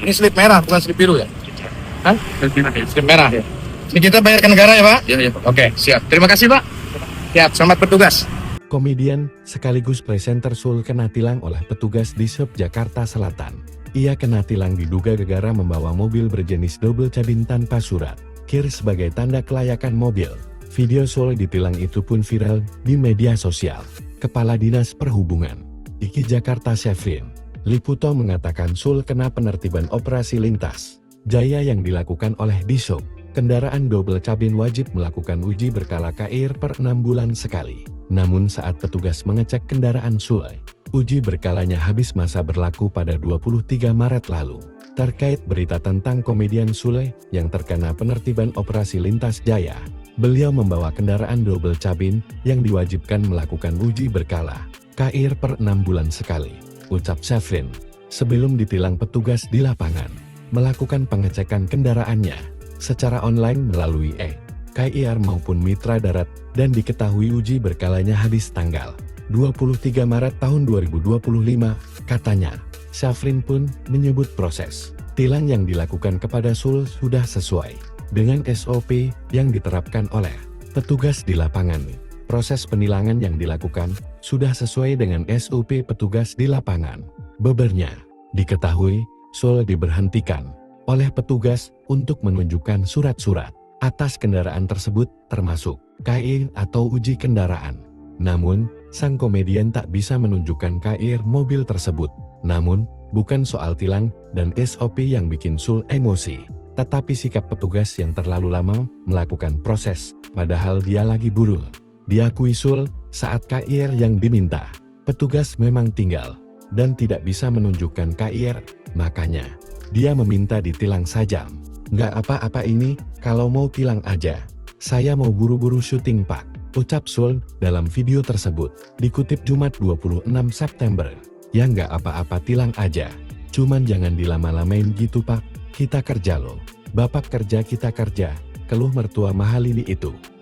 Ini slip merah, bukan slip biru ya? Hah? Slip merah. Iya. Ini kita bayar ke negara ya, Pak? Iya, iya. Oke, siap. Terima kasih, Pak. Siap, selamat bertugas. Komedian sekaligus presenter Sul kena tilang oleh petugas di Sub Jakarta Selatan. Ia kena tilang diduga gara membawa mobil berjenis double cabin tanpa surat KIR sebagai tanda kelayakan mobil. Video Sul ditilang itu pun viral di media sosial. Kepala Dinas Perhubungan DKI Jakarta Syafrin Liputo mengatakan Sul kena penertiban operasi lintas jaya yang dilakukan oleh Dishub. Kendaraan double cabin wajib melakukan uji berkala KIR per 6 bulan sekali. Namun saat petugas mengecek kendaraan Sul, uji berkalanya habis masa berlaku pada 23 Maret lalu. Terkait berita tentang komedian Sule yang terkena penertiban operasi lintas jaya, beliau membawa kendaraan double cabin yang diwajibkan melakukan uji berkala KIR per 6 bulan sekali, ucap Syafrin. Sebelum ditilang petugas di lapangan, melakukan pengecekan kendaraannya secara online melalui KIR maupun mitra darat dan diketahui uji berkalanya habis tanggal 23 Maret tahun 2025, katanya. Syafrin pun menyebut proses tilang yang dilakukan kepada Sul sudah sesuai dengan SOP yang diterapkan oleh petugas di lapangan. Proses penilangan yang dilakukan sudah sesuai dengan SOP petugas di lapangan. Bebernya, diketahui Sul diberhentikan oleh petugas untuk menunjukkan surat-surat atas kendaraan tersebut termasuk KIR atau uji kendaraan. Namun, sang komedian tak bisa menunjukkan KIR mobil tersebut. Namun, bukan soal tilang dan SOP yang bikin Sul emosi, tetapi sikap petugas yang terlalu lama melakukan proses, padahal dia lagi buru. Diakui Sul, saat KIR yang diminta, petugas memang tinggal dan tidak bisa menunjukkan KIR, makanya dia meminta ditilang saja. Nggak apa-apa ini, kalau mau tilang aja. Saya mau buru-buru syuting Pak, ucap Sul dalam video tersebut. Dikutip Jumat 26 September. Ya nggak apa-apa tilang aja. Cuman jangan dilama-lamain gitu Pak, kita kerja loh. Bapak kerja kita kerja, keluh mertua mahal ini itu.